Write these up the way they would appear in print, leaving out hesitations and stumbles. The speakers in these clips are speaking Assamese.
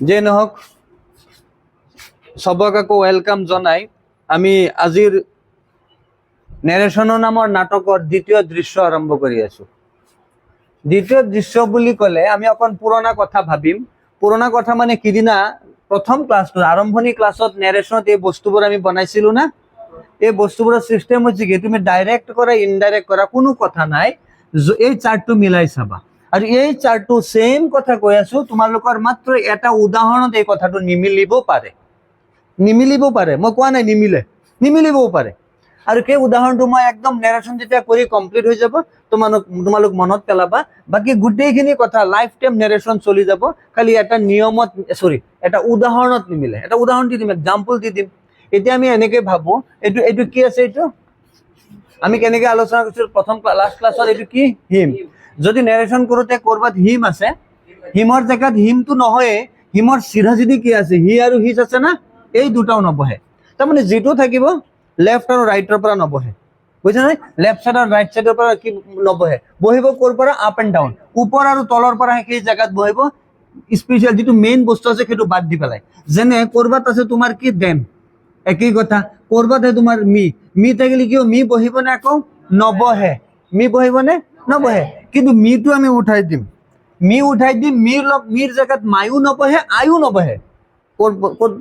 যে নহওক সবক আকৌ ওয়েলকাম জনাই আমি আজিৰ নেৰেশনৰ নামৰ নাটকৰ দ্বিতীয় দৃশ্য আৰম্ভ কৰি আছো। দ্বিতীয় দৃশ্য বুলি ক'লে আমি অকণ পুৰণা কথা ভাবিম। পুৰণা কথা মানে কিদিনা প্ৰথম ক্লাছটো আৰম্ভণি ক্লাছত নেৰেশনত এই বস্তুবোৰ আমি বনাইছিলো না। এই বস্তুবোৰৰ সিস্টেম হচ্ছে কি তুমি ডাইৰেক্ট কৰা ইনডাইৰেক্ট কৰা কোনো কথা নাই, এই চাৰ্টটো মিলাই চাবা। আৰু এই চাৰ্টটো সেম কথা কৈ আছো, তোমালোকৰ মাত্ৰ এটা উদাহৰণত এই কথাটো নিমিলিব পাৰে। মই কোৱা নাই নিমিলিবও পাৰে। আৰু সেই উদাহৰণটো মই একদম নেৰেশন যেতিয়া কৰি কমপ্লিট হৈ যাব তোমালোক মনত পেলাবা। বাকি গোটেইখিনি কথা লাইফ টাইম নেৰেশন চলি যাব, খালি এটা নিয়মত এটা উদাহৰণত নিমিলে। এটা উদাহৰণ দি দিম, এক্সাম্পল দি দিম। এতিয়া আমি এনেকে ভাবো এইটো কি আছে, এইটো আমি কেনেকে আলোচনা কৰিছিলো প্ৰথম লাষ্ট ক্লাছত, এইটো কি হিম। যদি নেৰেশন কৰোতে কৰবাত হিম আছে, হিমৰ জেগাত হিমটো নহয়, হিমৰ চিধা চিধি কি আছে, হি আৰু হিজ আছে না, এই দুটাও নবহে। তাৰমানে যিটো থাকিব লেফট আৰু ৰাইটৰ পৰা নবহে, বুঝা নাই? লেফট সাইড আৰু ৰাইট সাইডৰ পৰা কি নবহে, বহিব কৰ পৰা আপ এণ্ড ডাউন, ওপৰ আৰু তলৰ পৰা সেই জেগাত বহিব। স্পেচিয়েল যিটো মেইন বস্তু আছে সেইটো বাদ দি পেলাই। যেনে কৰবাত আছে তোমাৰ কি দেম, একই কথা। কৰবাত তোমাৰ মি থাকিলে কি মি বহিব নে, আকৌ নবহে। মি বহিব নে, নবহে। কিন্তু মিটো আমি উঠাই দিম, মিৰ জেগাত মায়ো নবহে, আয়ো নবহে।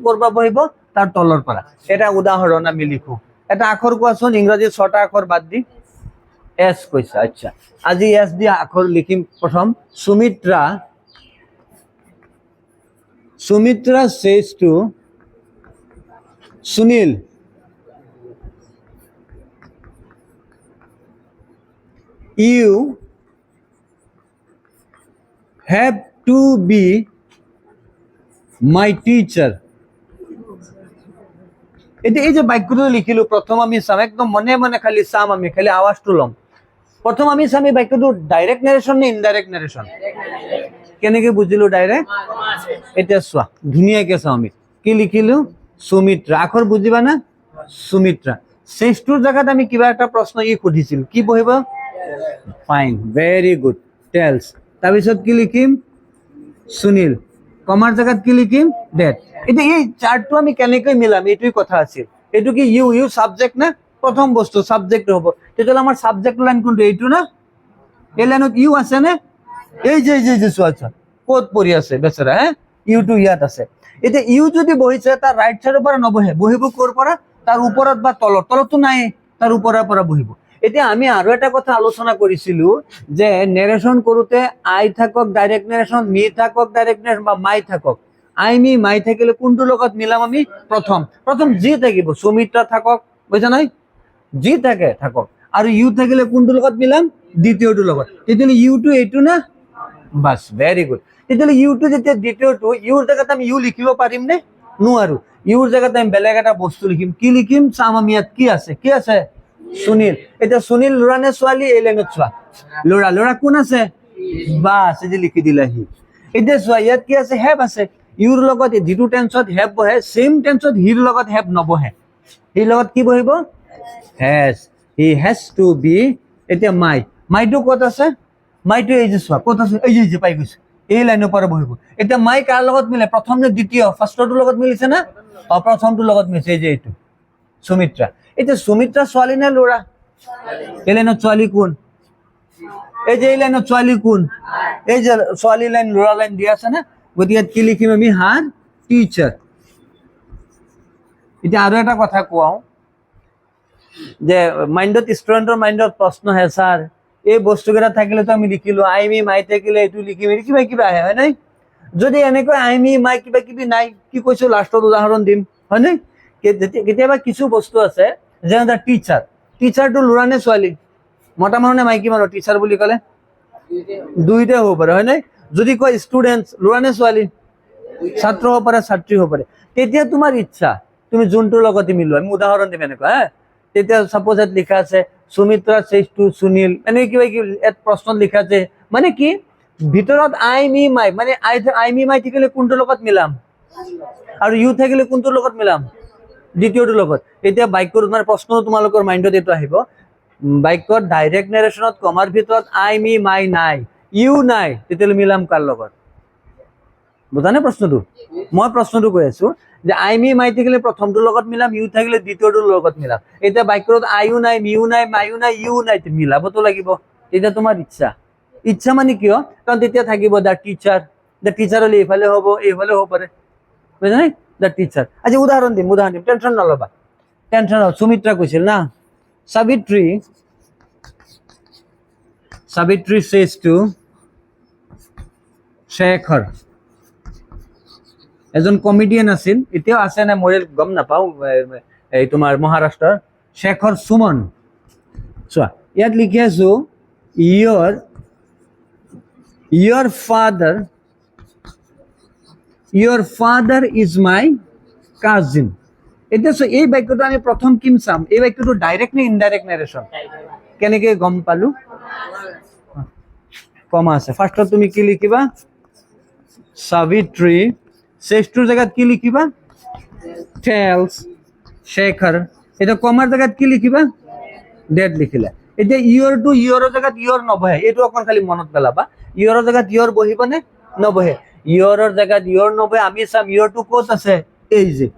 কৰবা বহিব তাৰ তলৰ পৰা। এটা উদাহৰণ আমি লিখো। এটা আখৰ কোৱাচোন, ইংৰাজী 6টা আখৰ বাদ দি। এছ কৈছা, আচ্ছা। আজি এছ দি আখৰ লিখিম। প্ৰথম Sumitra says to Sunil, you have to be my teacher. এই যে বাক্যটো লিখিলো, প্ৰথম আমি চাম, একদম মনে মনে খালি চাম, আমি খালি আৱাজটো ল'ম। প্ৰথম আমি চাম এই বাক্যটো ডাইৰেক্ট নেৰেশন নে ইনডাইৰেক্ট নেৰেশন। কেনেকে বুজিলো ডাইৰেক্ট, এতিয়া চোৱা ধুনীয়াকে চাওঁ। আমি কি লিখিলো, সুমিত্ৰা। আখৰ বুজিবা না, সুমিত্ৰা। শেষটোৰ জেগাত আমি কিবা এটা প্ৰশ্ন সুধিছিল, কি বহিব, ফাইন, ভেৰি গুড, টেলছ। তাৰপিছত কি লিখিম, সুনীল। কমাৰ জেগাত কি লিখিম, ডেট। এতিয়া এই চাৰ্টটো আমি কেনেকৈ মিলাম, এইটোই কথা আছিল। এইটো কি ইউ সাবজেক্ট না, প্ৰথম বস্তু সাবজেক্ট হ'ব। তেতিয়াহ'লে আমাৰ সাবজেক্ট লাইন কোনটো, এইটো না। এই লাইনত ইউ আছে নে, এই যে চোৱা ক'ত পৰি আছে বেচেৰা, ইউটো ইয়াত আছে। এতিয়া ইউ যদি বহিছে তাৰ ৰাইট সাইডৰ পৰা নবহে, বহিব ক'ৰ পৰা, তাৰ ওপৰত বা তলততো নাই, তাৰ ওপৰৰ পৰা বহিব। এতিয়া আমি আৰু এটা কথা আলোচনা কৰিছিলো যে নেৰেশন কৰোতে আই থাকক ডাইৰেক্ট নেৰেশন, মি থাকক ডাইৰেক্ট নেৰেশন, বা মাই থাকক। আই মি মাই থাকিলে কোনটোৰ লগত মিলাম আমি, প্ৰথম যি থাকিব, সুমিত্ৰা থাকক, বুজা নাই, যি থাকে থাকক। আৰু ইউ থাকিলে কোনটোৰ লগত মিলাম, দ্বিতীয়টোৰ লগত। তেতিয়াহ'লে ইউটো এইটো না, বাস, ভেৰি গুড। তেতিয়াহ'লে ইউটো যেতিয়া দ্বিতীয়টো, ইউৰ জেগাত আমি ইউ লিখিব পাৰিম নে, নোৱাৰো। ইউৰ জেগাত আমি বেলেগ এটা বস্তু লিখিম। কি লিখিম চাম আমি, ইয়াত কি আছে, সুনীল। এতিয়া সুনীল ল'ৰা নে ছোৱালী, এই লাইনত চোৱা, ল'ৰা কোন আছে, বাস, এই যে লিখি দিলা সি। এতিয়া চোৱা ইয়াত কি আছে, হেভ আছে। ইউৰ লগত যিটো টেন্সত হেভ বহে, সেম টেন্সত হিৰ লগত হেভ নবহে। হিৰ লগত কি বহিব, has. He has to be. এতিয়া মাইটো ক'ত আছে, মাইটো এই যে চোৱা ক'ত আছে, এই যে পাই গৈছে, এই লাইনৰ পৰা বহিব। এতিয়া মাই কাৰ লগত মিলে, প্ৰথম যে দ্বিতীয়, ফাৰ্ষ্টটোৰ লগত মিলিছে না, প্ৰথমটোৰ লগত মিলিছে, এই যে এইটো সুমিত্ৰা। এতিয়া সুমিত্ৰা ছোৱালী নে ল'ৰা, এই লাইনত ছোৱালী কোন, এই যে এই লাইনত ছোৱালী কোন, এই যে ছোৱালী লাইন ল'ৰা লাইন দিয়া আছে না। গতিকে কি লিখিম আমি, হাৰ টিচাৰ। এতিয়া আৰু এটা কথা কোৱাও যে মাইন্ডত, ষ্টুডেন্টৰ মাইন্ডত প্ৰশ্ন আহে, স্যাৰ এই বস্তুকেইটা থাকিলেতো আমি লিখিলো, আই মি মাই থাকিলে এইটো লিখিম, কিবা আহে, হয় নাই? যদি এনেকৈ আই মি মাই কিবা নাই, কি কৈছো লাষ্টত উদাহৰণ দিম, হয় নাই? কেতিয়াবা কিছু বস্তু আছে যেনে টিচাৰটো ল'ৰা নে ছোৱালী, মতা মানুহ নে মাইকী মানুহ টিচাৰ বুলি ক'লে, দুইটাই হ'ব পাৰে, হয় নাই? যদি কয় ষ্টুডেন্ট, ল'ৰা নে ছোৱালী, ছাত্ৰ হ'ব পাৰে, ছাত্ৰী হ'ব পাৰে। তেতিয়া তোমাৰ ইচ্ছা, তুমি যোনটোৰ লগতে মিলোৱা। আমি উদাহৰণ দিম এনেকুৱা, তেতিয়া সাপোজ ইয়াত লিখা আছে সুমিত্ৰা says to সুনীল, এনেকে কিবা ইয়াত প্ৰশ্নত লিখা আছে, মানে কি ভিতৰত আই মি মাই, মানে আই মি মাই থাকিলে কোনটোৰ লগত মিলাম, আৰু ইউ থাকিলে কোনটোৰ লগত মিলাম, দ্বিতীয়টোৰ লগত। এতিয়া বাক্যৰ মানে প্ৰশ্ন তোমালোকৰ মাইণ্ডত এইটো আহিব, বাক্যত ডাইৰেক্ট নেৰেশনত কমাৰ ভিতৰত আই মি মাই নাই, ইউ নাই, তেতিয়াহ'লে মিলাম কাৰ লগত, বুজা নে প্ৰশ্নটো? মই প্ৰশ্নটো কৈ আছো যে আই মি মাই থাকিলে প্ৰথমটোৰ লগত মিলাম, ইউ থাকিলে দ্বিতীয়টোৰ লগত মিলাম। এতিয়া বাক্যত আইও নাই, মিও নাই, মাইও নাই, ইউ নাই, মিলাবতো লাগিব। এতিয়া তোমাৰ ইচ্ছা। ইচ্ছা মানে কিয়? কাৰণ তেতিয়া থাকিব দ্য টিচাৰ। দ্য টিচাৰ হলে এইফালে হ'ব, এইফালে হ'ব পাৰে, বুজা নাই? The teacher. আজি উদাহৰণ দিম, টেনশ্যন নল'বা, টেনশ্যন নল'বা। সুমিত্ৰা কৈছিল না, Savitri says to Shekhar, এজন কমেডিয়ান আছিল, এতিয়াও আছে নে মই গম নাপাওঁ, এই তোমাৰ মহাৰাষ্ট্ৰৰ শেখৰ সুমন। চোৱা ইয়াত লিখি আছো, your father is my cousin. এতিয়া চোৱা এই বাক্যটো আমি প্ৰথম কিম চাম, এই বাক্যটো ডাইৰেক্ট নে ইনডাইৰেক্ট নেৰেশ্যন? কেনেকে গম পালো? কমা আছে। ফাৰ্ষ্টত তুমি কি লিখিবা? সাবিত্ৰী শ্ৰেষ্ঠৰ জেগাত কি লিখিবা? টেলছ শেখৰ। এটা কমাৰ জেগাত কি লিখিবা? ডেট লিখিলা। এতিয়া ইয়ৰটো ইয়ৰৰ জেগাত ইয়ৰ নবহে, এইটো অকণ খালি মনত পেলাবা। ইয়ৰৰ জেগাত ইয়ৰ বহিব নে নবহে? ইয়ৰৰ জেগাত ইয়ৰ নবহে। আমি চাম ইয়ৰটো ক'ত আছে, এই যে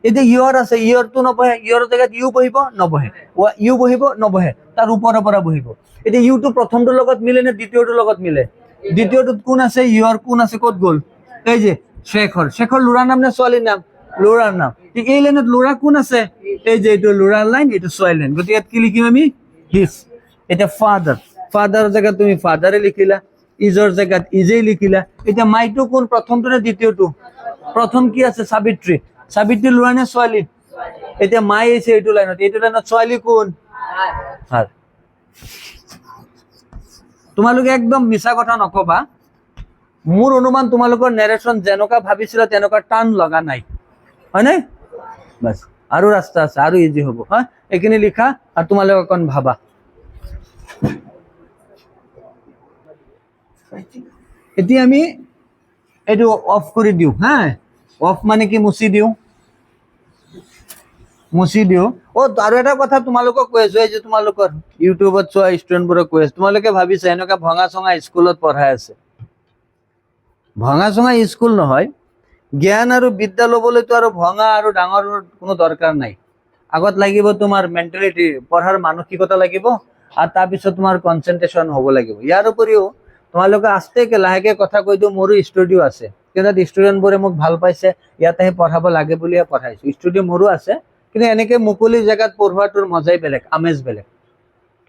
এতিয়া ইয়ৰ আছে, ইয়ৰটো নবহে। ইয়ৰৰ জেগাত ইউ বহিব নবহে, ইউ বহিব নবহে, তাৰ ওপৰৰ পৰা বহিব। এতিয়া ইউটো প্ৰথমটোৰ লগত মিলে নে দ্বিতীয়টোৰ লগত মিলে? দ্বিতীয়টোত কোন আছে? ইয়ৰ। কোন আছে? ক'ত গ'ল? এই যে শেখৰ। শেখৰ ল'ৰাৰ নাম নে ছোৱালীৰ নাম? ল'ৰাৰ নাম। ঠিক এই লাইনত ল'ৰা কোন আছে? এই যে এইটো ল'ৰাৰ লাইন, এইটো ছোৱালীৰ লাইন। গতিকে ইয়াত কি লিখিম আমি? হিজ। এতিয়া ফাদাৰৰ জেগাত তুমি ফাদাৰে লিখিলা, ইজৰ জেগাত ইজেই লিখিলা। এতিয়া মাইটো কোন? প্ৰথমটো নে দ্বিতীয়টো? প্ৰথম কি আছে? সাবিত্ৰী। সাবিত্ৰী ল'ৰা নে ছোৱালী? এতিয়া মাই আছে এইটো লাইনত, ছোৱালী কোন? তোমালোকে একদম মিছা কথা নকবা। মোৰ অনুমান তোমালোকৰ নেৰেশ্যন যেনেকুৱা ভাবিছিলা তেনেকুৱা টান লগা নাই, হয়নে? বাস আৰু ৰাস্তা আছে, আৰু ইজি হ'ব। হয়, এইখিনি লিখা আৰু তোমালোকে অকণ ভাবা। এতিয়া আমি এইটো অফ কৰি দিওঁ। হা, অফ মানে কি? মুচি দিওঁ। আৰু এটা কথা তোমালোকক কৈ আছো, এই যে তোমালোকৰ ইউটিউবত চোৱা ষ্টুডেণ্টবোৰক কৈ আছো, তোমালোকে ভাবিছা এনেকুৱা ভঙা চঙা স্কুলত পঢ়াই আছে। ভঙা চঙা স্কুল নহয়। জ্ঞান আৰু বিদ্যা ল'বলৈতো আৰু ভঙা আৰু ডাঙৰ কোনো দৰকাৰ নাই। আগত লাগিব তোমাৰ মেণ্টেলিটি, পঢ়াৰ মানসিকতা লাগিব, আৰু তাৰপিছত তোমাৰ কনচেন্ট্ৰেশ্যন হ'ব লাগিব। ইয়াৰ উপৰিও তোমালোকে আস্তেকে লাহেকে কথা কৈ দিওঁ, মোৰো ষ্টুডিঅ' আছে, কিন্তু ষ্টুডেণ্টবোৰে মোক ভাল পাইছে, ইয়াতে পঢ়াব লাগে বুলিয়ে পঢ়াইছো। ষ্টুডিঅ' মোৰো আছে, কিন্তু এনেকে মুকলি জেগাত পঢ়োৱাটোৰ মজাই বেলেগ, আমেজ বেলেগ।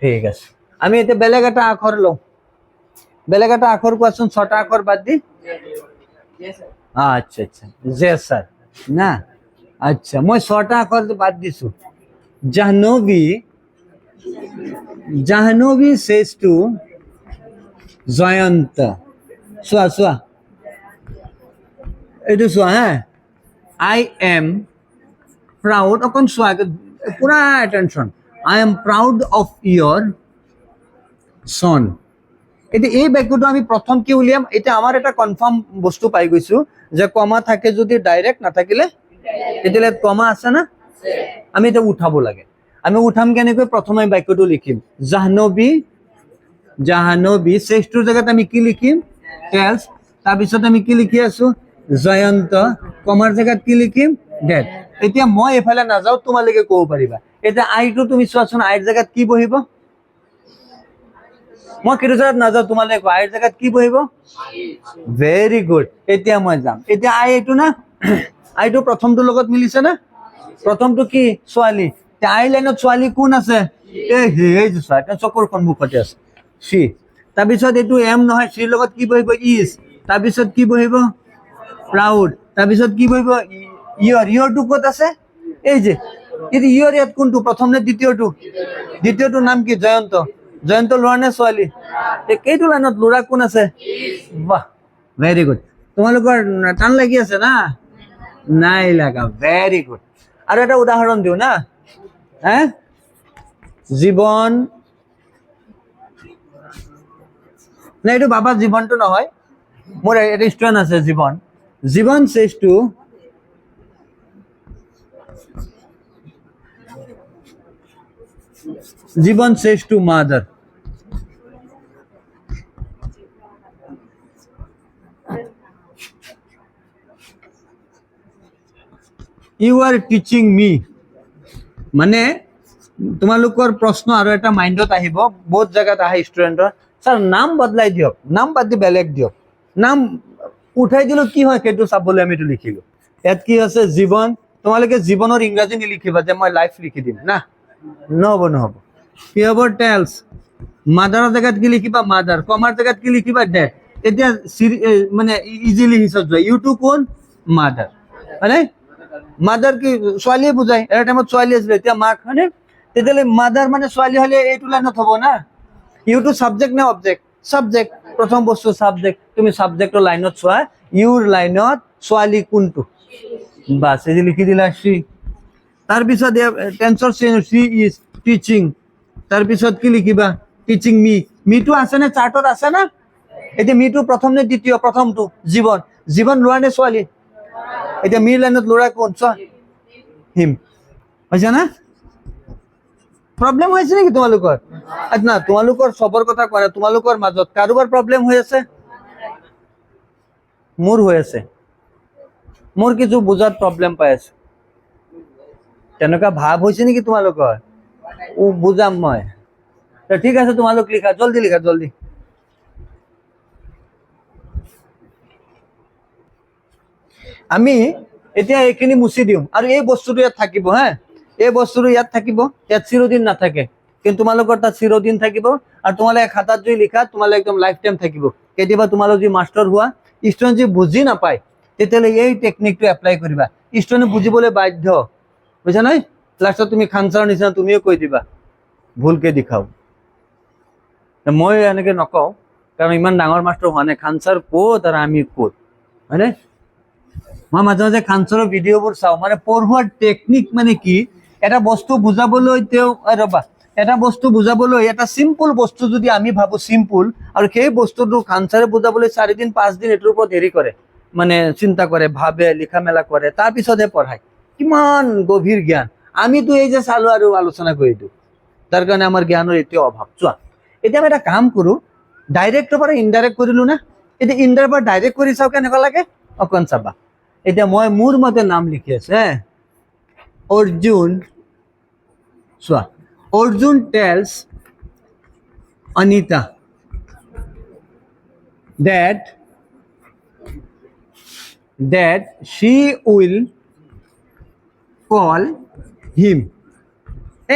ঠিক আছে, আমি এতিয়া বেলেগ এটা আখৰ লওঁ। বেলেগ এটা আখৰ কোৱাচোন, 6টা আখৰ বাদ দি। আচ্ছা আচ্ছা, জে স্যাৰ না। আচ্ছা, মই 6টা আখৰ বাদ দিছো। Jahnavi says to Jayanta. চোৱা এইটো চোৱা। হা, আই এম proud, অকণ চোৱা, পুৰা attention. I am proud of your son. এতিয়া এই বাক্যটো আমি প্ৰথম কি উলিয়াম? এতিয়া আমাৰ এটা কনফাৰ্ম বস্তু পাই গৈছো যে কমা থাকে যদি ডাইৰেক্ট, নাথাকিলে তেতিয়াহ'লে কমা আছে না? আমি এতিয়া উঠাব লাগে। আমি উঠাম কেনেকৈ? প্ৰথমে বাক্যটো লিখিম, জাহ্নবী শ্ৰেষ্ঠৰ জেগাত আমি কি লিখিম? টেলছ। তাৰপিছত আমি কি লিখি আছো? জয়ন্ত। কমাৰ জেগাত কি লিখিম? ডেট। এতিয়া মই এইফালে নাযাওঁ, তোমালোকে ক'ব পাৰিবা। এতিয়া আইটো তুমি চোৱাচোন, আইৰ জেগাত কি বহিব? মই কিটো জেগাত নাযাওঁ, তোমালোকে আইৰ জেগাত কি বহিব? Very good. এতিয়া মই যাম। এতিয়া আই এইটো না, আইটো প্ৰথমটোৰ লগত মিলিছে না? প্ৰথমটো কি? ছোৱালী। আই লাইনত ছোৱালী কোন আছে? এই চকুৰ সন্মুখতে আছে, চি। তাৰপিছত এইটো এম নহয়, চিৰ লগত কি বহিব? ইজ। তাৰপিছত কি বহিব? প্ৰাউড। তাৰপিছত কি বহিব? ইয়ৰটো ক'ত আছে? এই যে কিন্তু ইয়ৰ ইয়াত কোনটো? প্ৰথম নে দ্বিতীয়টো? দ্বিতীয়টোৰ নাম কি? জয়ন্ত। জয়ন্ত ল'ৰা নে ছোৱালী? এইটো লাইনত ল'ৰা কোন আছে? বাহ, ভেৰি গুড। তোমালোকৰ টান লাগি আছে না? নাই লাগা, ভেৰি গুড। আৰু এটা উদাহৰণ দিওঁ না। হা, জীৱন, না এইটো বাবা জীৱনটো নহয়, মোৰ এটা ষ্টুডেণ্ট আছে জীৱন। জীৱন says to mother. You are teaching me মানে তোমালোকৰ প্ৰশ্ন আৰু এটা মাইণ্ডত আহিব বহুত জেগাত আহে ষ্টুডেণ্টৰ ছাৰ নাম বদলাই দিয়ক নাম বাদ দি বেলেগ দিয়ক নাম উঠাই দিলোঁ কি হয় সেইটো চাবলৈ আমি এইটো লিখিলোঁ ইয়াত কি আছে জীৱন তোমালোকে জীৱনৰ ইংৰাজী নিলিখিবা যে মই লাইফ লিখি দিম না নহ'ব কি হ'ব টেলছ মাদাৰৰ জেগাত কি লিখিবা মাদাৰ কমাৰ জেগাত কি লিখিবা ডেড এতিয়া মানে ইজিলি হিচাপ যোৱা ইউটো কোন মাদাৰ হয়নে মাদাৰ কি ছোৱালীয়ে বুজায় এটা টাইমত ছোৱালী আছিলে এতিয়া মাক হয়নে তেতিয়াহ'লে মাদাৰ মানে ছোৱালী হ'লে এইটো লাইনত হ'ব না ইউটো ছাবজেক্ট নে অবজেক্ট ছাবজেক্ট প্ৰথম বস্তু ছাবজেক্ট তুমি ছাবজেক্টৰ লাইনত চোৱা ইউৰ লাইনত ছোৱালী কোনটো বাছ এই লিখি দিলা সি তাৰপিছত টেন্সৰ সি ইজ টিচিং তাৰপিছত কি লিখিবা টিচিং মিটো আছে নে চাৰ্টত আছে না এতিয়া মিটো প্ৰথম নে দ্বিতীয় প্ৰথমটো জীৱন জীৱন ল'ৰা নে ছোৱালী এতিয়া মিৰ লাইনত ল'ৰা কোন চোৱা হিম হৈছে না প্ৰব্লেম হৈছে নেকি তোমালোকৰ না তোমালোকৰ চবৰ কথা কোৱা নাই তোমালোকৰ মাজত কাৰোবাৰ প্ৰব্লেম হৈ আছে মোৰ হৈ আছে মোৰ কিছু বুজাত প্ৰব্লেম পাই আছে তেনেকুৱা ভাৱ হৈছে নেকি তোমালোকৰ বুজাম মই ঠিক আছে তোমালোক লিখা জলদি আমি এতিয়া এইখিনি মুছি দিওঁ আৰু এই বস্তুটো ইয়াত থাকিব হা এই বস্তুটো ইয়াত থাকিব ইয়াত চিৰদিন নাথাকে কিন্তু তোমালোকৰ তাত চিৰদিন থাকিব আৰু তোমালোকে খাতাত যদি লিখা তোমালোকে একদম লাইফ টাইম থাকিব কেতিয়াবা তোমালোক যদি মাষ্টাৰ হোৱা ষ্টুডেণ্ট যদি বুজি নাপায় তেতিয়াহ'লে এই টেকনিকটো এপ্লাই কৰিবা ষ্টুডেণ্ট বুজিবলৈ বাধ্য বুজা নাই লাষ্টত তুমি খানচাৰৰ নিচিনা তুমিও কৈ দিবা ভুলকে দেখাও মই এনেকে নকওঁ কাৰণ ইমান ডাঙৰ মাষ্টাৰ হোৱা নাই খানচাৰ ক'ত আৰু আমি ক'ত হয়নে মই মাজে মাজে খানচাৰৰ ভিডিঅ'বোৰ চাওঁ মানে পঢ়োৱাৰ টেকনিক মানে কি এটা বস্তু বুজাবলৈ তেওঁ ৰ'বা এটা বস্তু বুজাবলৈ এটা চিম্পুল বস্তু যদি আমি ভাবোঁ চিম্পুল আৰু সেই বস্তুটো খানচাৰে বুজাবলৈ 4 দিন 5 দিন এইটোৰ ওপৰত হেৰি কৰে মানে চিন্তা কৰে ভাবে লিখা মেলা কৰে তাৰপিছতহে পঢ়ায় কিমান গভীৰ জ্ঞান আমিতো এই যে চালো আৰু আলোচনা কৰি দিওঁ তাৰ কাৰণে আমাৰ জ্ঞানৰ এতিয়াও অভাৱ চোৱা এতিয়া আমি এটা কাম কৰোঁ ডাইৰেক্টৰ পৰা ইনডাইৰেক্ট কৰিলোঁ না এতিয়া ইনডাইৰেক্ট পৰা ডাইৰেক্ট কৰি চাওঁ কেনেকুৱা লাগে অকণ চাবা এতিয়া মই মোৰ মতে নাম লিখি আছে অৰ্জুন চোৱা Arjun tells Anita that she will call him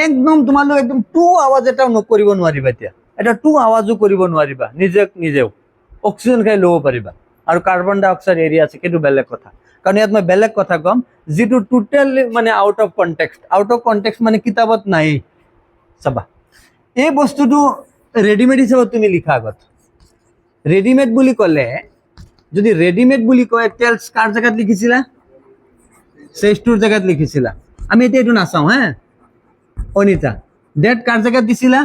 একদম তোমালোক একদম 2 আৱাজ এটাও নকৰিব নোৱাৰিবা এতিয়া এটা 2 আৱাজো কৰিব নোৱাৰিবা নিজেও অক্সিজেন খাই ল'ব পাৰিবা আৰু কাৰ্বন ডাই অক্সাইড এৰিয়া আছে কিন্তু বেলেগ কথা কাৰণ ইয়াত মই বেলেগ কথা কম যিটো টোটেলি মানে আউট অফ কণ্টেক্সট মানে কিতাপত নাই চাবা এই বস্তুটো ৰেডিমেড হিচাপত তুমি লিখা আগত ৰেডিমেড বুলি ক'লে যদি ৰেডিমেড বুলি কয় টেলছ কাৰ জেগাত লিখিছিলা শ্ৰেষ্ঠৰ জেগাত লিখিছিলা আমি এতিয়া এইটো নাচাওঁ হা অনিতা ডেট কাৰ জেগাত দিছিলা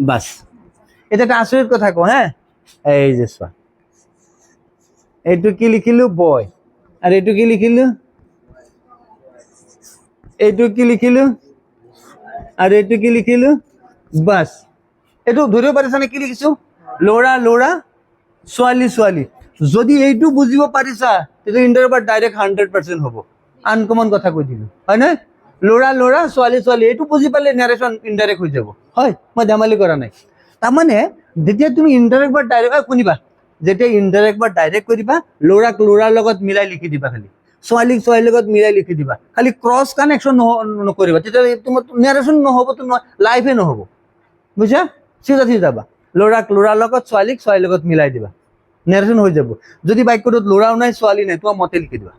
বাছ এতিয়া এটা আচৰিত কথা কওঁ হা এই যে চোৱা এইটো কি লিখিলোঁ বয় আৰু এইটো কি লিখিলোঁ আৰু এইটো কি লিখিলোঁ বাছ এইটো ধৰিব পাৰিছানে কি লিখিছোঁ ল'ৰা ছোৱালী যদি এইটো বুজিব পাৰিছা তেতিয়া ইণ্টাৰভিউ ডাইৰেক্ট 100% হ'ব আনকমন কথা কৈ দিলোঁ হয় নে ল'ৰা ছোৱালী এইটো বুজি পালে নেৰেশ্যন ইনডাইৰেক্ট হৈ যাব হয় মই ধেমালি কৰা নাই তাৰমানে যেতিয়া তুমি ইনডাইৰেক্ট বা ডাইৰেক্ট শুনিবা যেতিয়া ইনডাইৰেক্ট বা ডাইৰেক্ট কৰিবা ল'ৰাৰ লগত মিলাই লিখি দিবা খালি ছোৱালীৰ লগত মিলাই লিখি দিবা খালি ক্ৰছ কানেকশ্যন নকৰিবা তেতিয়া তোমাৰ নেৰেশ্যন নহ'ব তোমাৰ লাইফে নহ'ব বুজিছা চিধা যাবা ল'ৰাৰ লগত ছোৱালীৰ লগত মিলাই দিবা নেৰেশ্যন হৈ যাব যদি বাক্যটোত ল'ৰাও নাই ছোৱালী নাই তোমাৰ মতে লিখি দিবা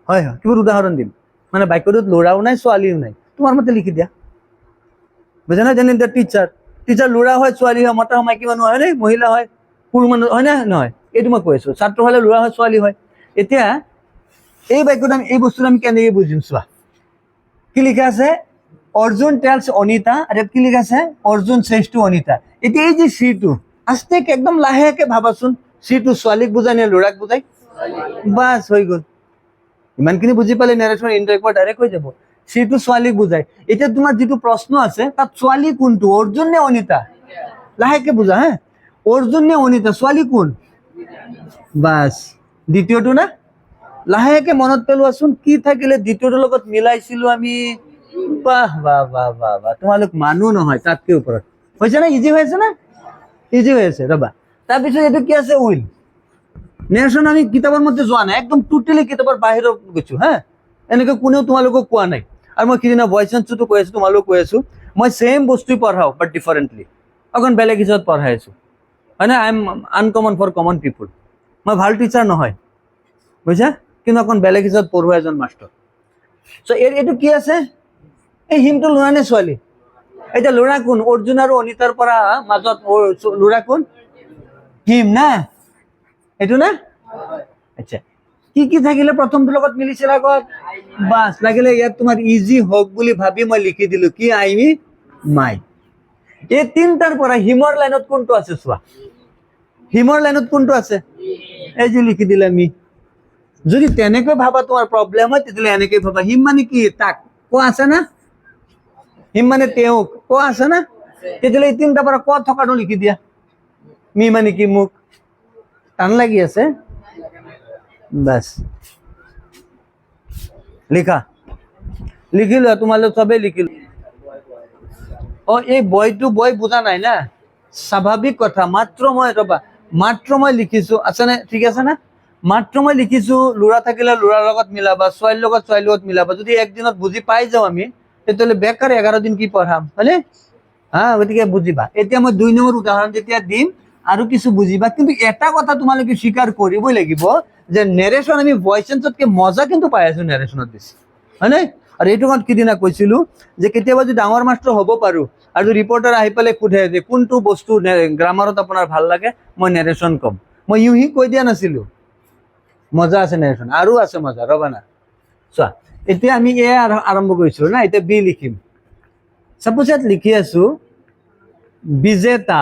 হয় কিবা উদাহৰণ দিম মানে বাক্যটোত ল'ৰাও নাই ছোৱালীও নাই তোমাৰ মতে লিখি দিয়া বুজা নাই যেনে টিচাৰ ল'ৰা হয় ছোৱালী হয় মতা হয় মাইকী মানুহ হয় নে মহিলা হয় পুৰুষ মানুহ হয় নে নহয় এইটো মই কৈ আছোঁ ছাত্ৰ হ'লে ল'ৰা হয় ছোৱালী হয় এতিয়া এই বাক্যটো আমি এই বস্তুটো আমি কেনেকৈ বুজিম চোৱা কি লিখা আছে অৰ্জুন টেলছ অনিতা আৰু কি লিখা আছে অৰ্জুন says to অনিতা এতিয়া এই যে সিটো আস্তে একদম লাহেকে ভাবাচোন সিটো ছোৱালীক বুজাই নে ল'ৰাক বুজাই বাছ হৈ গ'ল ইমানখিনি বুজি পালে নেৰেশ্যন ইনডাইৰেক্ট ডাইৰেক্ট হৈ যাব সিটো ছোৱালীক বুজাই এতিয়া তোমাৰ যিটো প্ৰশ্ন আছে তাত ছোৱালী কোনটো অৰ্জুন নে অনিতা লাহেকে বুজা হা অৰ্জুন নে অনিতা ছোৱালী কোন বাছ দ্বিতীয়টো না লাহেকে মনত পেলোৱাচোন কি থাকিলে দ্বিতীয়টোৰ লগত মিলাইছিলো আমি। বাহ বাহ বাহ বাহ বাহ, তোমালোক মানুহ নহয় তাতকে ওপৰত হৈছে না? ইজি হৈ আছে না? ইজি হৈ আছে। ৰবা, তাৰপিছত এইটো কি আছে? উইল। নেৰেশ্যন আমি কিতাপৰ মতে যোৱা নাই, একদম টোটেলি কিতাপৰ বাহিৰত গৈছো হা। এনেকে কোনেও তোমালোকক কোৱা নাই। আৰু মই সিদিনা ভইচ চেঞ্জটো কৈ আছো, তোমালোকক কৈ আছো, মই সেম বস্তুই পঢ়াও বাট ডিফাৰেণ্টলি, অকণ বেলেগ হিচাপত পঢ়াই আছো, হয় না? I am uncommon for common people. মই ভাল টিচাৰ নহয়, বুজিছা, কিন্তু অকণ বেলেগ হিচাপত পঢ়োৱা এজন মাষ্টৰ। চ' এইটো কি আছে? এই হিমটো ল'ৰা নে ছোৱালী? এতিয়া ল'ৰা কোন? অৰ্জুন আৰু অনিতাৰ পৰা মাজত ল'ৰা কোন? হিম না, এইটো না? আচ্ছা, কি কি থাকিলে প্ৰথমটোৰ লগত মিলিছিল আগত? বাছ, লাগিলে ইয়াত তোমাৰ ইজি হওক বুলি ভাবি মই লিখি দিলো কি? আই মি মাই। এই তিনটাৰ পৰা হিমৰ লাইনত কোনটো আছে চোৱা? হিমৰ লাইনত কোনটো আছে? এই যে লিখি দিলে মি। যদি তেনেকৈ ভাবা তোমাৰ প্ৰব্লেম হয়, তেতিয়াহ'লে এনেকৈ ভাবা, হিম মানে কি? তাক কোৱা আছে না? হিম মানে তেওঁক কোৱা আছে না? তেতিয়াহ'লে এই তিনটাৰ পৰা কোৱা থকাটো লিখি দিয়া। মি মানে কি? মোক। টান লাগি আছে? বাস, লিখা, লিখিলো, তোমালোক সবে লিখিলো। ও এই বইটো বই বুঝা নাই না, স্বাভাৱিক কথা। মাত্ৰ মই ৰবা, মাত্ৰ মই লিখিছো, আছে নে? ঠিক আছে না? মাত্ৰ মই লিখিছো ল'ৰা থাকিলে ল'ৰাৰ লগত মিলাবা, ছোৱালীৰ লগত ছোৱালীৰ লগত মিলাবা। যদি একদিনত বুজি পাই যাও আমি, তেতিয়াহ'লে বেকাৰ 11 দিন কি পঢ়াম, হয়নে? হা, গতিকে বুজিবা। এতিয়া মই 2 নম্বৰ উদাহৰণ যেতিয়া দিম আৰু কিছু বুজিবা। কিন্তু এটা কথা তোমালোকে স্বীকাৰ কৰিবই লাগিব যে নেৰেশ্যন আমি ভইচ চেঞ্জতকে মজা কিন্তু পাই আছো নেৰেশ্যনত বেছি, হয়নে? আৰু এইটো মই সিদিনা কৈছিলো যে কেতিয়াবা যদি ডাঙৰ মাষ্টৰ হ'ব পাৰো আৰু ৰিপৰ্টাৰ আহি পেলাই সোধে যে কোনটো বস্তু গ্ৰামাৰত আপোনাৰ ভাল লাগে, মই নেৰেশ্যন কম। মই ইউহি কৈ দিয়া নাছিলো। মজা আছে নেৰেশ্যন, আৰু আছে মজা, ৰবা না। চোৱা, এতিয়া আমি এ আৰম্ভ কৰিছিলো না, এতিয়া বি লিখিম। সাপোজ ইয়াত লিখি আছো Bijeta,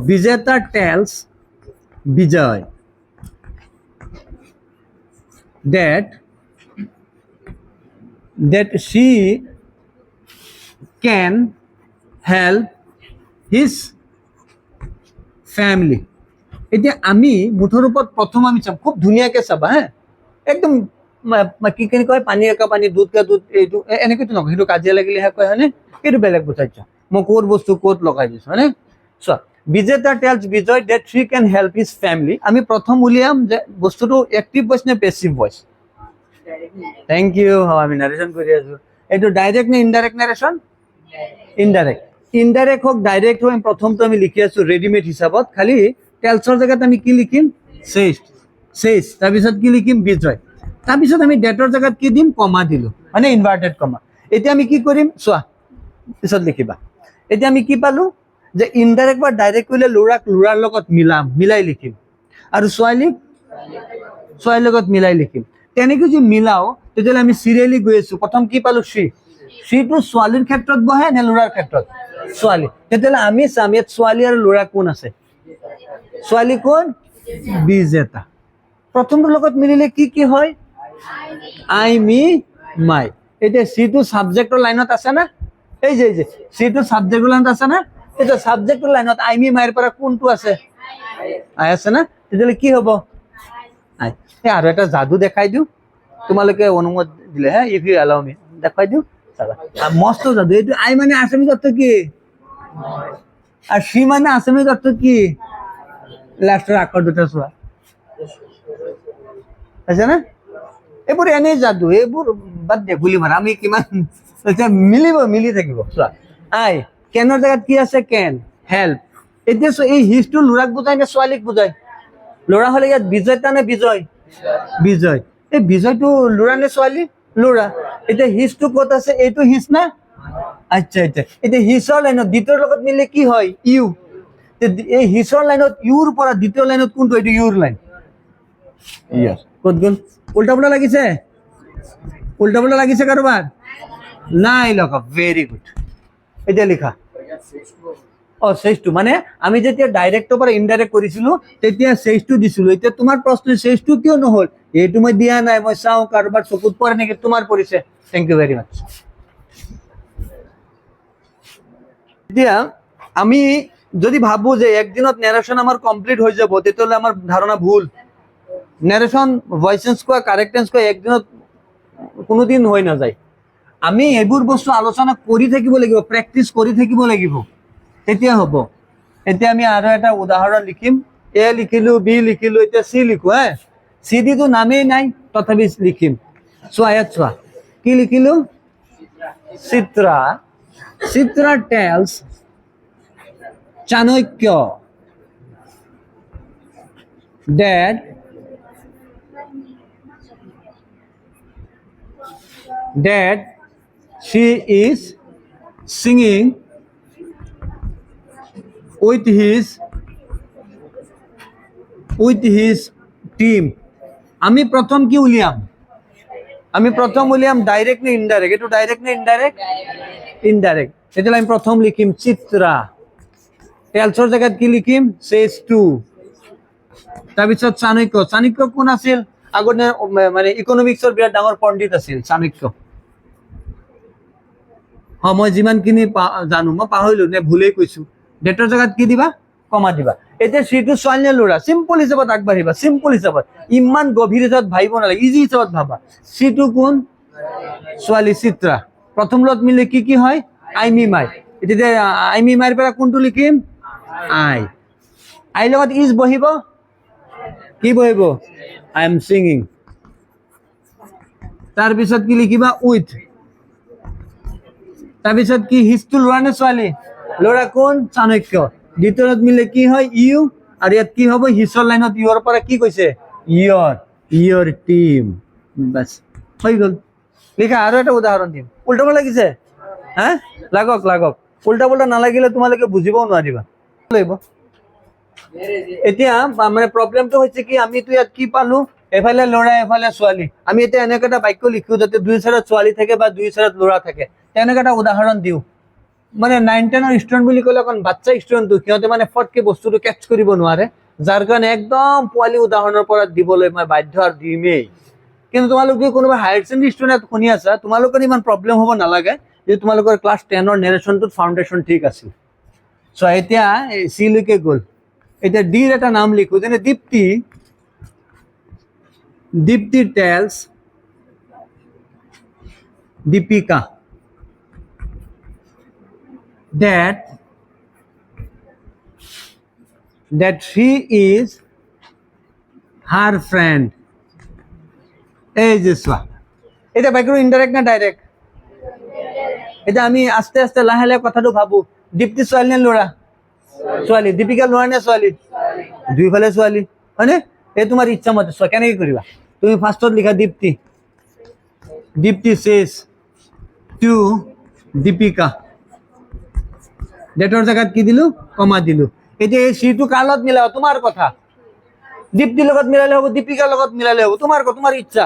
Bijeta tells Bijoy that she can help his family. এতিয়া আমি মুঠৰ ওপৰত প্ৰথম আমি চাম, খুব ধুনীয়াকে চাবা হা, একদম কি কয়, পানী একা পানী, দুধ কা দুধ, এইটো এনেকৈতো নকয়, সেইটো কাজিয়া লাগিলেহে কয়, হয়নে? সেইটো বেলেগ বুজাইছা, মই ক'ত বস্তু ক'ত লগাই দিছো, হয়নে? চোৱা, Bijeta tells Bijoy that she can help his family. আমি প্ৰথম উলিয়াম যে বস্তুটো এক্টিভ ভইচ নে পেছিভ ভইচ? থ্যাংক ইউ, আমি নাৰেশ্যন কৰি আছো। এইটো ডাইৰেক্ট নে ইনডাইৰেক্ট নাৰেশ্যন? ইনডাইৰেক্ট। ইনডাইৰেক্ট হোক ডাইৰেক্ট হোক, প্ৰথমটো আমি লিখি আছো ৰেডিমেড হিচাপত, খালি টেলছৰ জেগাত আমি কি লিখিম? চেইছ। তাৰপিছত কি লিখিম? বিজয়। তাৰপিছত আমি ডেটৰ জেগাত কি দিম? কমা দিলো, মানে ইনভাৰ্টেড কমা। এতিয়া আমি কি কৰিম চোৱা, পিছত লিখিবা। এতিয়া আমি কি পালো যে ইনডাইৰেক্ট বা ডাইৰেক্ট কৰিলে ল'ৰাক ল'ৰাৰ লগত মিলাই লিখিম, আৰু ছোৱালীক ছোৱালীৰ লগত মিলাই লিখিম। তেনেকৈ যদি মিলাও তেতিয়াহ'লে আমি চিৰিয়েলি গৈ আছো। প্ৰথম কি পালো? সিটো ছোৱালীৰ ক্ষেত্ৰত বহে নে ল'ৰাৰ ক্ষেত্ৰত? ছোৱালী। তেতিয়াহ'লে আমি চাম ইয়াত ছোৱালী আৰু ল'ৰা কোন আছে? ছোৱালী কোন? বিজেতা। প্ৰথমটোৰ লগত মিলিলে কি কি হয়? আই মি মাই। এতিয়া সিটো সাবজেক্টৰ লাইনত আছে না? এই যে সিটো সাবজেক্টৰ লাইনত আছে না? এতিয়া সাবজেক্টৰ লাইনত আই মি মাইৰ পৰা কোনটো আছে? আই আছে না? তেতিয়াহ'লে কি হ'ব? আই। আৰু এটা যাদু দেখাই দিওঁ, তোমালোকে অনুমতি দিলে, হা, ইফ ইউ এলাউ মি, দেখাই দিওঁ। মস্ত যাদু। এইটো আই মানে আছামিজ অৰ্থ কি? আৰ সি মানে আসামিজ অৰ্থ কি? লাস্টেৰ আখৰ দুটা চোৱা আছে না? এইবোৰ এনেই যাদু, এইবোৰ বাদ দে, গুলি মাৰা। আমি কিমান মিলি থাকিব। চোৱা, আই কেনৰ জেগাত কি আছে? কেন। হেল্প। এতিয়া এই হিজটো ল'ৰাক বুজাই নে ছোৱালীক বুজাই? ল'ৰা হলে ইয়াত বিজয়তা নে বিজয়? বিজয়। এই বিজয়টো ল'ৰা নে ছোৱালী? ল'ৰা। এতিয়া হিজটো ক'ত আছে? এইটো হিজ না? আচ্ছা। এতিয়া হিজৰ লাইনত দ্বিতীয়ৰ লগত মিলে কি হয়? ইউ। এই হিজৰ লাইনত ইউৰ পৰা দ্বিতীয় লাইনত কোনটো? এইটো ইউৰ লাইন। ইয়াস। ক'ত গ'ল? উল্টা পুল্টা লাগিছে? উল্টা পুল্টা লাগিছে কাৰোবাৰ? নাই লগা। Very good. এতিয়া লিখা। চেজটো মানে আমি যেতিয়া ডাইৰেক্টৰ পৰা ইনডাইৰেক্ট কৰিছিলো তেতিয়া চেজটো দিছিলো। এতিয়া তোমাৰ প্ৰশ্ন, চেজটো কিয় নহ'ল? এইটো মই দিয়া নাই, মই চাওঁ কাৰোবাৰ চকুত পৰে নেকি। তোমাৰ পৰিছে। থেংক ইউ ভেৰি মাছ। এতিয়া আমি যদি ভাবো যে একদিনত নেৰেশ্যন আমাৰ কমপ্লিট হৈ যাব, তেতিয়াহ'লে আমাৰ ধাৰণা ভুল। নেৰেশ্যন ভয়েসেন্স কোৱা কাৰেক্টেন্স কোৱা একদিনত কোনোদিন হৈ নাযায় আমি এইবোৰ বস্তু আলোচনা কৰি থাকিব লাগিব প্ৰেক্টিচ কৰি থাকিব লাগিব তেতিয়া হ'ব এতিয়া আমি আৰু এটা উদাহৰণ লিখিম এ লিখিলো বি লিখিলো এতিয়া সি লিখো হ্যাঁ সি দি তো নামেই নাই তথাপি লিখিম চোৱা ইয়াত চোৱা কি লিখিলো Chitra Chitra tales Chanakya that she is singing with his team আমি প্রথম কি উলিয়াম ডাইরেক্ট না ইনডাইরেক্ট এটো ডাইরেক্ট না ইনডাইরেক্ট ইনডাইরেক্ট এটালে আমি প্রথম লিখিম চিত্রা টেলছৰ জায়গাত কি লিখিম says to তাৰপিছত চাণক্য কোন আছিল আগতে মানে ইকোনমিক্সৰ বিৰাট ডাঙৰ পণ্ডিত আছিল চাণক্য মই যিমানখিনি জানো মই পাহৰিলো নে ভুলেই কৈছো ডেটৰ জায়গাত কি দিবা কমা দিবা এতিয়া সিটো ছোৱালী নে ল'ৰা সিম্পল হিচাপত আগবাঢ়িবা সিম্পল হিচাপত ইমান গভীৰ হিচাপত ভাবিব নালাগে ইজি হিচাপত ভাবা সিটো কোন ছোৱালী চিত্ৰা প্ৰথম লগত মিলে কি হয় আই মি মাই এতিয়া আই মি মাইৰ পৰা কোনটো লিখিম আই লগত ইজ বহিব কি বহিব আই এম সিঙ্গিং তাৰপিছত কি লিখিবা উইথ তাৰপিছত কি হিজটো ল'ৰা নে ছোৱালী ল'ৰা কোন চাণক্য দ্বিতীয়ত মিলে কি হয় ইউ আৰু ইয়াত কি হ'ব হিজৰ লাইনত ইউৰ পৰা কি কৈছে ইয়ৰ টিম বাস হৈ গ'ল লিখা আৰু এটা উদাহৰণ দিম উল্টাব লাগিছে হা লাগক উল্টা পুল্টা নালাগিলে তোমালোকে বুজিবও নোৱাৰিবা লাগিব এতিয়া মানে প্ৰবলেমটো হৈছে কি আমিতো ইয়াত কি পালো এফালে ল'ৰা এফালে ছোৱালী আমি এতিয়া এনেকৈ এটা বাক্য লিখো যাতে দুই চাইডত ছোৱালী থাকে বা দুই চাইডত ল'ৰা থাকে তেনেকৈ এটা উদাহৰণ দিওঁ মানে 9-10ৰ ষ্টুডেণ্ট বুলি ক'লে অকণ বাচ্চা ষ্টুডেণ্টটো সিহঁতে মানে ফটকে বস্তুটো কেটচ কৰিব নোৱাৰে যাৰ কাৰণে একদম পোৱালি উদাহৰণৰ পৰা দিবলৈ মই বাধ্য আৰু দিমেই কিন্তু তোমালোকে কোনোবা হায়াৰ ছেকেণ্ডেৰী ষ্টুডেণ্ট শুনি আছা তোমালোকৰ ইমান প্ৰবলেম হ'ব নালাগে যে তোমালোকৰ ক্লাছ 10ৰ নেৰেশ্যনটোত ফাউণ্ডেশ্যন ঠিক আছিল চ' এতিয়া চি লৈকে গ'ল এতিয়া ডিৰ এটা নাম লিখো যেনে Deepti tells Deepika that she is her friend এই যে চোৱা এটা বাক্যটো ইনডাইৰেক্ট না ডাইৰেক্ট এটা আমি আস্তে আস্তে লাহে লাহে কথাটো ভাবো দীপ্তি ছোৱালী নে ল'ৰা ছোৱালী দীপিকা ল'ৰা নে ছোৱালী দুইফালে ছোৱালী হয়নে এই তোমাৰ ইচ্ছা মতে চোৱা কেনেকৈ কৰিবা তুমি ফাৰ্ষ্টত লিখা দীপ্তি says to দীপিকা ডেটৰ জায়গাত কি দিলো কমা দিলো এতিয়া এই সিটো কালত মিলাও তোমাৰ কথা দীপ্তিৰ লগত মিলালে হ'ব দীপিকাৰ লগত মিলালে হ'ব তোমাৰ ইচ্ছা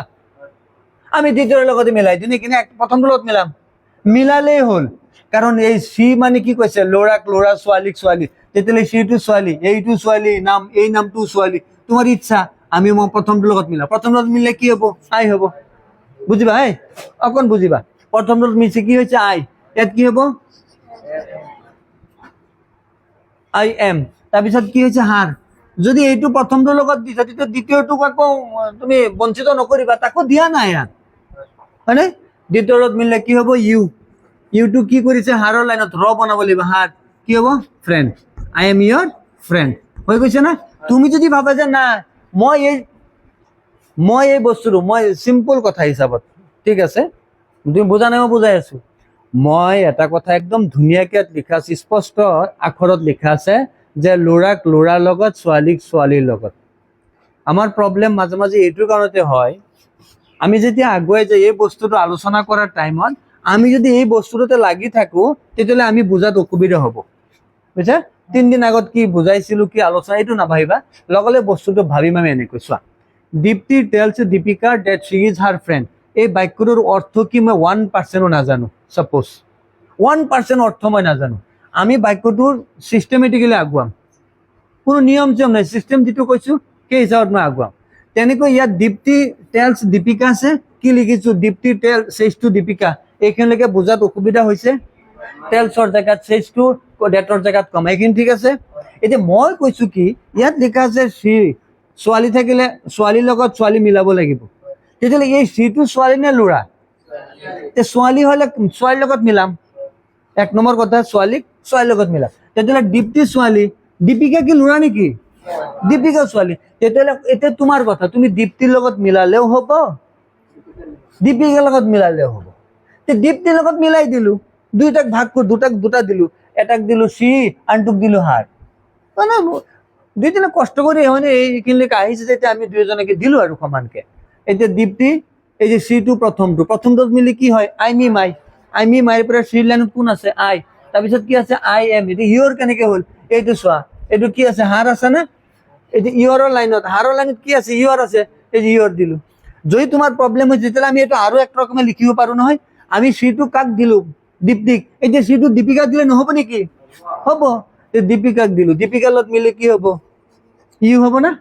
আমি দ্বিতীয়ৰ লগত মিলাই দিনে কিনে প্ৰথমটোৰ লগত মিলালেই হ'ল কাৰণ এই সি মানে কি কৈছে ল'ৰাক ল'ৰা ছোৱালীক ছোৱালী তেতিয়ালে সিটো ছোৱালী এইটো ছোৱালী নাম এই নামটো ছোৱালী তোমাৰ ইচ্ছা আমি মই প্ৰথমটোৰ লগত মিলালে কি হ'ব আই হ'ব বুজিবা অকণ বুজিবা প্ৰথমটোত মিছে কি হৈছে আই ইয়াত কি হ'ব আই এম তাৰপিছত কি হৈছে হাৰ যদি এইটো প্ৰথমটোৰ লগত দিছা তেতিয়া দ্বিতীয়টোক আকৌ তুমি বঞ্চিত নকৰিবা তাকো দিয়া নাই ইয়াত হয়নে দ্বিতীয়ত মিলে কি হ'ব ইউটো কি কৰিছে হাৰৰ লাইনত ৰ বনাব লাগিব হাৰ কি হ'ব friend I am your friend হৈ গৈছে না তুমি যদি ভাবা যে না মই এই বস্তুটো মই সিম্পল কথা হিচাপত ঠিক আছে তুমি বুজা নাই মই বুজাই আছো মই এটা কথা একদম ধুনীয়াকে লিখা আছে স্পষ্ট আখৰত লিখা আছে যে ল'ৰাক ল'ৰাৰ লগত ছোৱালীক ছোৱালীৰ লগত আমাৰ প্ৰবলেম মাজে মাজে এইটোৰ কাৰণতে হয় আমি যেতিয়া আগুৱাই যাই এই বস্তুটো আলোচনা কৰাৰ টাইমত আমি যদি এই বস্তুটোতে লাগি থাকো তেতিয়াহ'লে আমি বুজাত অসুবিধা হ'ব বুজিছা 3 দিন আগত কি বুজাইছিলো কি আলোচনা এইটো নাভাবিবা লগলে বস্তুটো ভাবিম আমি এনেকৈ চোৱা Deepti tells Deepika that she is her friend এই বাক্যটোৰ অৰ্থ কি মই 1% নাজানো সাপোজ 1% অৰ্থ মই নাজানো আমি বাক্যটোৰ সিস্টেমেটিক্যালি আগুৱাম কোনো নিয়ম নাই সিস্টেম যেটো কৈছো সেই হিচাপত মই আগুৱাম তেনেকৈ ইয়াত দীপ্তি টেলছ দীপিকা আছে কি লিখিছো Dipti tells says to Dipika এইখিনিলৈকে বুজাত অসুবিধা হৈছে টেলছৰ জায়গাত says to ডেটৰ জায়গাত কমা এইখিনি ঠিক আছে এতিয়া মই কৈছো কি ইয়াত লিখা আছে she ছোৱালী থাকিলে ছোৱালীৰ লগত ছোৱালী মিলাব লাগিব তেতিয়াহ'লে এই সিটো ছোৱালী নে ল'ৰা তে ছোৱালী হ'লে ছোৱালীৰ লগত মিলাম এক নম্বৰ কথা ছোৱালীৰ লগত মিলাম তেতিয়াহ'লে দীপ্তি ছোৱালী দীপিকা কি ল'ৰা নেকি দীপিকা ছোৱালী তেতিয়াহ'লে এতিয়া তোমাৰ কথা তুমি দীপ্তিৰ লগত মিলালেও হ'ব দীপিকাৰ লগত মিলালেও হ'ব তে দীপ্তিৰ লগত মিলাই দিলো দুইটাক ভাগ কৰি দুটা দিলো এটাক দিলো চি আনটোক দিলো হাৰ মানে দুইজনে কষ্ট কৰি মানে এইখিনিলৈকে আহিছে যেতিয়া আমি দুইজনকে দিলো আৰু সমানকে এতিয়া দীপ্তি এই যে সিটো প্ৰথমটোত মিলি কি হয় আই মি মাইৰ পৰা চিৰ লাইনত কোন আছে আই তাৰপিছত কি আছে আই এম এতিয়া ইয়ৰ কেনেকে হ'ল এইটো চোৱা এইটো কি আছে হাৰ আছে না এই যে ইয়ৰৰ লাইনত হাৰৰ লাইনত কি আছে ইয়ৰ আছে এই যে ইয়ৰ দিলো যদি তোমাৰ প্ৰব্লেম হৈছে তেতিয়াহ'লে আমি এইটো আৰু এক ৰকমে লিখিব পাৰো নহয় আমি সিটো কাক দিলো দীপ্তিক এতিয়া সিটো দীপিকাক দিলে নহ'ব নেকি হ'ব দীপিকাক দিলো দীপিকাৰ লগত মিলি কি হ'ব ইউ হ'ব না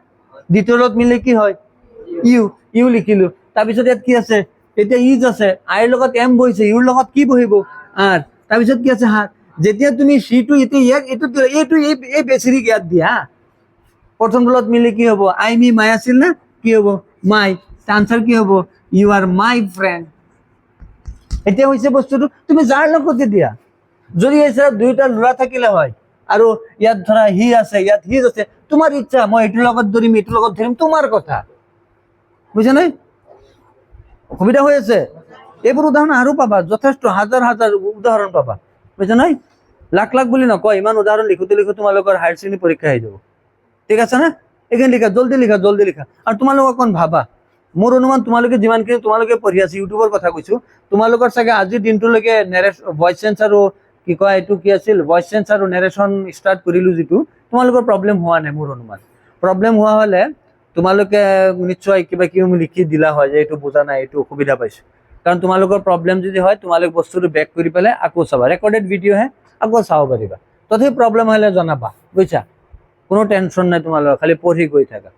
দ্বিতীয় লগত মিলি কি হয় ইউ লিখিলো তাৰপিছত ইয়াত কি আছে এতিয়া ইজ আছে আইৰ লগত এম বহিছে ইউৰ লগত কি বহিব আৰ তাৰপিছত কি আছে হাৰ যেতিয়া তুমি সিটো এতিয়া ইয়াক এইটো এই বেচিৰিক ইয়াত দিয়া প্ৰথম লগত মিলি কি হ'ব আই মি মাই আছিল না কি হ'ব মাই আনসাৰ কি হ'ব ইউ আৰ মাই ফ্ৰেণ্ড এতিয়া হৈছে বস্তুটো তুমি যাৰ লগতে দিয়া যদি এই দুইটা ল'ৰা থাকিলে হয় আৰু ইয়াত ধৰা হি আছে ইয়াত হিজ আছে তোমাৰ ইচ্ছা মই এইটোৰ লগত ধৰিম এইটোৰ লগত ধৰিম তোমাৰ কথা বুঝা নাই অসুবিধা হৈ আছে এইবোৰ উদাহৰণ আৰু পাবা যথেষ্ট হাজাৰ উদাহৰণ পাবা বুঝা নাই লাখ বুলি নকয় ইমান উদাহৰণ লিখোতে তোমালোকৰ হায়াৰ ছেকেণ্ডাৰী পৰীক্ষা হৈ যাব ঠিক আছে না এইখিনি লিখা জলদি লিখা আৰু তোমালোক অকণ ভাবা মোৰ অনুমান তোমালোকে যিমানখিনি তোমালোকে পঢ়ি আছে ইউটিউবৰ কথা কৈছো তোমালোকৰ চাগে আজিৰ দিনটোলৈকে ভইচ চেঞ্জ আৰু কি কয় এইটো কি আছিল ভইচ চেঞ্জ আৰু নেৰেশ্যন ষ্টাৰ্ট কৰিলো যিটো তোমালোকৰ প্ৰব্লেম হোৱা নাই মোৰ অনুমান প্ৰব্লেম হোৱা হ'লে তোমালোকে নিশ্চয় কিবা লিখি দিলা হয় যে এইটো বুজা নাই এইটো অসুবিধা পাইছো কাৰণ তোমালোকৰ প্ৰব্লেম যদি হয় তোমালোক বস্তুটো বেক কৰি পেলাই আকৌ চাবা ৰেকৰ্ডেড ভিডিঅ' হে আকৌ চাব পাৰিবা তথাপি প্ৰব্লেম হ'লে জনাবা বুজিছা কোনো টেনশ্যন নাই তোমালোকৰ খালি পঢ়ি গৈ থাকা